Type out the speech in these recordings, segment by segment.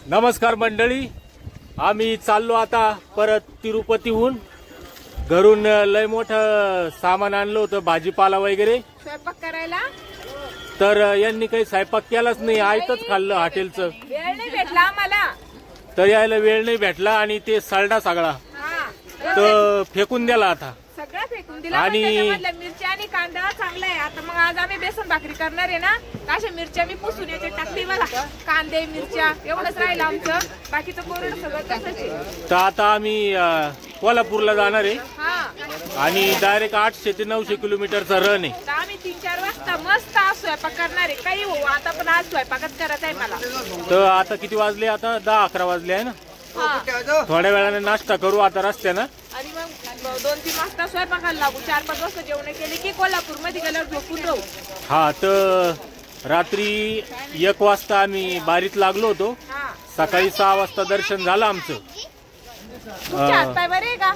नमस्कार मंडळी, आम्ही चाललो आता परत तिरुपतीहून. घरून लय मोठं सामान आणलं होतं, भाजीपाला वगैरे स्वयंपाक करायला. तर यांनी काही स्वयंपाक केलाच नाही, आयतच खाल्लं हॉटेलचं. वेळ नाही भेटला आम्हाला, तर यायला वेळ नाही भेटला आणि ते सळडा सगळा तर फेकून दिला आता. सगळं फेकून दिला. आणि मिरच्या आणि कांदा चांगला आहे. आता मग आज आम्ही बेसन भाकरी करणार आहे ना, अशा मिरच्या मी पुसून याच्यात टाकली बघा. कांदे मिरच्या एवढंच राहिलं आमचं, बाकीचं कोरड सगळं तसंच आहे. तर आता आम्ही कोल्हापूरला जाणार आहे आणि डायरेक्ट 800 ते 900 किलोमीटरचा रन आहे. तर आम्ही 3-4 वाजता मस्त आज स्वयंपाक करणार आहे. काही हो आता पण आज स्वयंपाकच करायचा आहे मला. तर आता किती वाजले? आता 10-11 वाजले आहे ना. थोड्या वेळाने नाश्ता करू आता रस्त्यानं आणि मग 2-3 वाजता स्वयंपाकाला लागू. 4-5 वाजता जेवण केले की कोल्हापूर मध्ये गेल्यावर झोपून राहू. हा, तर रात्री 1 वाजता आम्ही बारीत लागलो होतो. सकाळी 6 वाजता दर्शन झालं आमचं. तुमचे हातपाय बरे आहे का?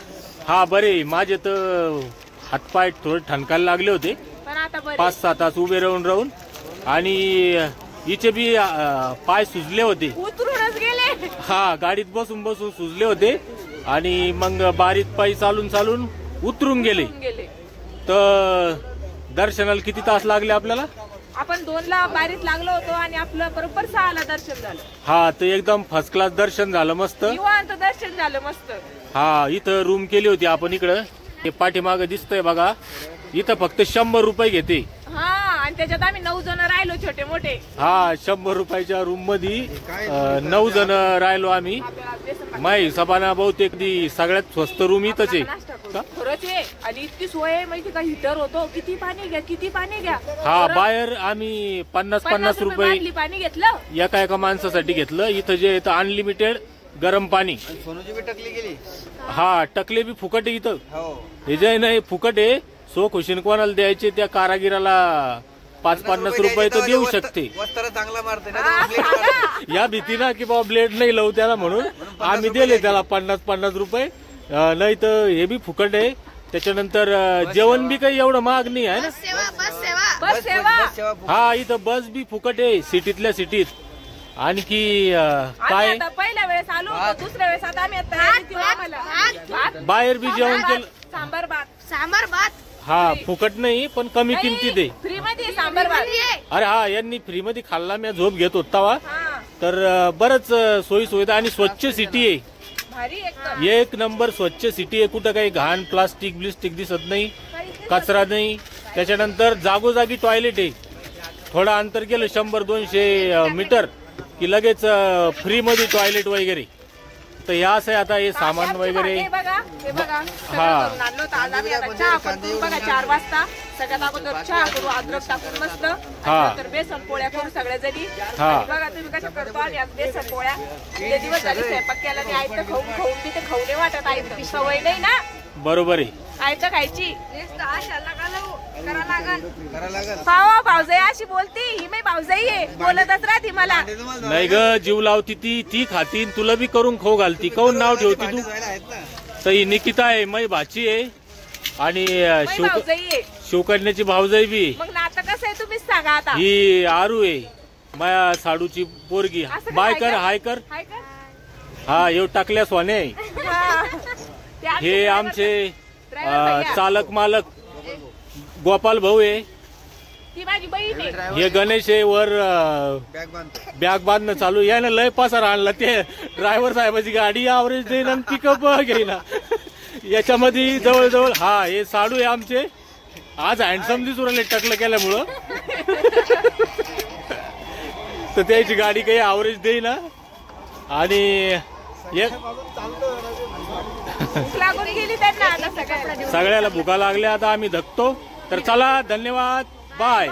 हा बरे. माझे तर हातपाय थोडे ठणकायला लागले होते, पण आता बरे. 5-6 तास उभे राहून आणि हिचे बी पाय सुजले होते, उतरूनच गेले. हा, गाडीत बसून सुजले होते आणि मग बारीत पायी चालून उतरून गेले. तर दर्शनाला किती तास लागले आपल्याला? आपण 2ला बारीत लागलो होतो आणि आपलं बरोबर 6ला दर्शन झालं. हा, तर एकदम फर्स्ट क्लास दर्शन झालं, मस्त निवांत दर्शन झालं मस्त. हा, इथं रूम केली होती आपण. इकडं हे पाठीमागं दिसतंय बघा, इथं फक्त 100 रुपये घेते. हा, आणि त्याच्यात आम्ही 9 जण राहिलो छोटे मोठे. हा, 100 रुपयाच्या रूम मध्ये 9 जण राहिलो आम्ही. माही हिशोबाना बहुतेक सगळ्यात स्वस्त रूम इथंच आहे. खरंच आहे. आणि इतकी सोय आहे माहिती का, हिटर होतो. किती पाणी घ्या. हा, बाहेर आम्ही 50 रुपये पाणी घेतलं एका माणसासाठी घेतलं. इथं जे येतं अनलिमिटेड गरम पाणी. सोनूची बी टकली गेली. हा, टकले बी फुकट आहे इथं. हे जे नाही फुकट आहे. सो खुशीन कोणाला द्यायचे त्या कारागिराला 5-50 रुपये तर देऊ शकते. चांगला मारते या भीतीना की बाबा ब्लेड नाही लावू त्याला, म्हणून आम्ही दिले त्याला 50 रुपये. नाही तर हे बी फुकट आहे. त्याच्यानंतर जेवण बी काही एवढं महाग नाही आहे ना. बस सेवा. हा, इथं बस बी फुकट आहे सिटीतल्या सिटीत. आणखी काय पहिल्या वेळेस आलो होतो, दुसऱ्या वेळेस आता आम्ही बाहेर बी जेवण केलं. सांबार भात. हा, फुकट नाही पण कमी किमतीत आहे. फ्री मध्ये सांबार भात. अरे हा, यांनी फ्री मध्ये खाल्ला. मी झोप घेत होता तर बरंच सोयी सुविधा आणि स्वच्छ सिटी आहे. एक नंबर स्वच्छ सिटी आहे. कुठं काही घाण प्लास्टिक दिसत नाही, कचरा नाही. त्याच्यानंतर जागोजागी टॉयलेट आहे. थोडं अंतर गेलं 100-200 मीटर की लगेच फ्री मध्ये टॉयलेट वगैरे. तर हे असं आहे. आता हे सामान वगैरे हा, 4 वाजता सगळ्यात अगोदर चहा करू, अद्रक टाकून मस्त. तर बेसन पोळ्या करू सगळ्या जणी. बघा तुम्ही कशा करतो. आणि आज बेसन पोळ्या दिवस झाले स्वयंपाक केला नाही. आयतं खाऊन मी ते खाऊ नाही वाटत. आयतं सवय नाही ना. बरोबर आहे. आयतं खायची पावा. भाऊजाई अशी बोलती, ही मी भाऊजाई आहे, बोलतच राहती मला. नाही ग, जीव लावती ती खाती. तुला बी करून खाऊ घालती. काऊन नाव ठेवती तू? तर ही निकिता आहे, मै भाची आहे आणि शिवकन्याची भाऊजाई बी. मग नातं कसं आहे तुम्हीच सांगा आता. ही आरू आहे, माया साडूची पोरगी. बाय कर, हाय कर. हा, येऊ टाकल्या सोने. हे आमचे चालक मालक गोपाल भाऊ आहे. ती माझी बहीण आहे. हे गणेश आहे. वर बॅग बांधणं चालू. यानं लय पसार आणला. ते ड्रायव्हर साहेबाची गाडी ॲव्हरेज देईन आणि पिकअप घेईना. याच्यामध्ये जवळजवळ हा, हे साडू आहे आमचे. आज हँडसम दिसून राहिले टकलं केल्यामुळं. तर त्याची गाडी काही ॲव्हरेज देईना. आणि सगळ्याला भुका लागल्या. आता आम्ही धकतो. तर चला, धन्यवाद, बाय.